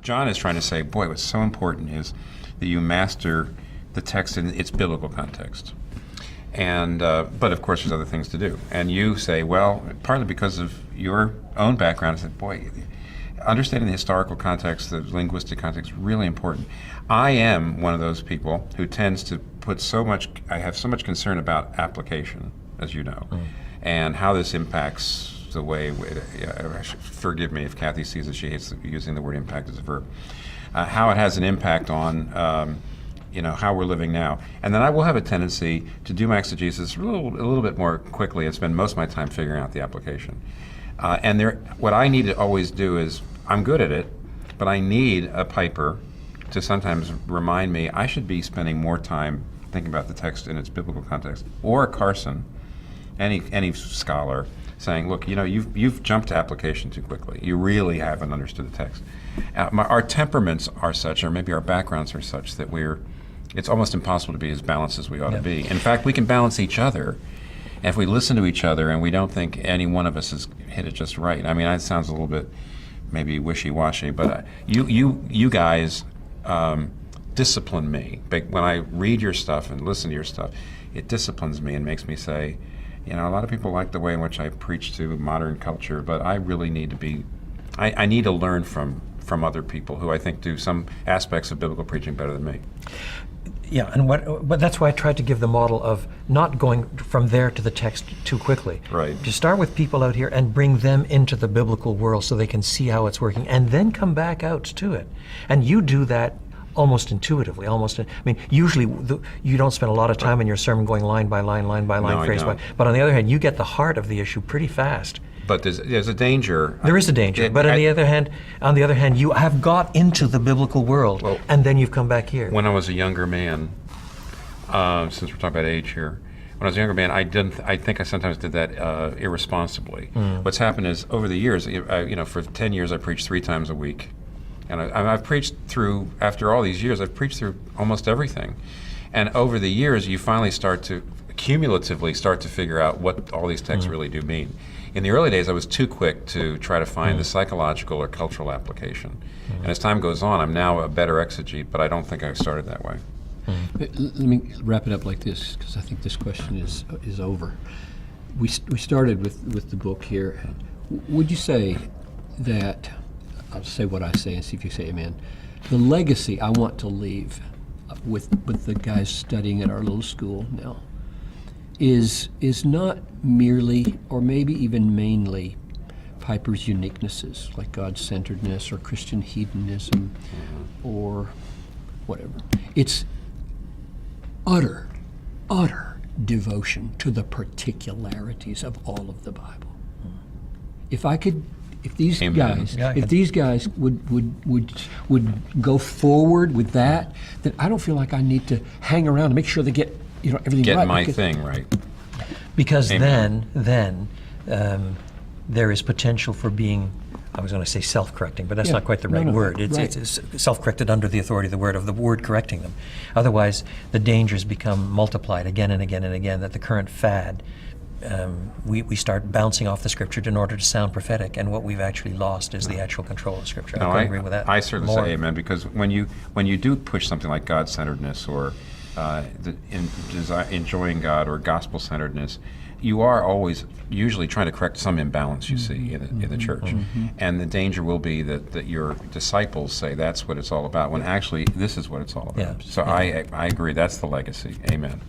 John is trying to say, boy, what's so important is that you master the text in its biblical context. And but of course, there's other things to do. And you say, well, partly because of your own background, I said, boy, understanding the historical context, the linguistic context, is really important. I am one of those people who tends to put so much, I have so much concern about application, as you know, and how this impacts the way, forgive me if Kathy sees that she hates using the word impact as a verb, how it has an impact on how we're living now. And then I will have a tendency to do my exegesis a little bit more quickly and spend most of my time figuring out the application. What I need to always do is, I'm good at it, but I need a piper to sometimes remind me I should be spending more time thinking about the text in its biblical context. Or a Carson, any scholar, saying, look, you've jumped to application too quickly. You really haven't understood the text. Our temperaments are such, or maybe our backgrounds are such, that it's almost impossible to be as balanced as we ought to be. In fact, we can balance each other if we listen to each other and we don't think any one of us has hit it just right. I mean, that sounds a little bit maybe wishy-washy, but you guys discipline me. When I read your stuff and listen to your stuff, it disciplines me and makes me say, a lot of people like the way in which I preach to modern culture, but I really need to be, I need to learn from other people who I think do some aspects of biblical preaching better than me. Yeah, and but that's why I tried to give the model of not going from there to the text too quickly. Right. To start with people out here and bring them into the biblical world so they can see how it's working, and then come back out to it. And you do that almost intuitively, usually you don't spend a lot of time in your sermon going line by line, phrase by, but on the other hand, you get the heart of the issue pretty fast. But there's a danger. There is a danger, but on the other hand, you have got into the biblical world, and then you've come back here. When I was a younger man, since we're talking about age here, when I was a younger man, I think I sometimes did that irresponsibly. What's happened is, over the years, for 10 years I preached 3 times a week. And I've preached through, after all these years, I've preached through almost everything. And over the years, you finally cumulatively start to figure out what all these texts really do mean. In the early days, I was too quick to try to find the psychological or cultural application. And as time goes on, I'm now a better exegete, but I don't think I started that way. Let me wrap it up like this, because I think this question is over. We started with the book here. Would you say that, I'll say what I say and see if you say amen, the legacy I want to leave with the guys studying at our little school now is not merely, or maybe even mainly, Piper's uniquenesses, like God-centeredness or Christian hedonism or whatever. It's utter devotion to the particularities of all of the Bible. If these guys would go forward with that, then I don't feel like I need to hang around to make sure they get everything get right. Get my thing right. Because then there is potential for being, I was going to say self-correcting, but that's not quite the right word. It's self-corrected under the authority of the word correcting them. Otherwise, the dangers become multiplied again and again and again, that the current fad, we start bouncing off the Scripture in order to sound prophetic, and what we've actually lost is the actual control of Scripture. No, I agree with that. I certainly say amen, because when you do push something like God-centeredness or enjoying God or gospel-centeredness, you are always usually trying to correct some imbalance you see in the church. And the danger will be that your disciples say that's what it's all about, when actually this is what it's all about. So I agree, that's the legacy. Amen.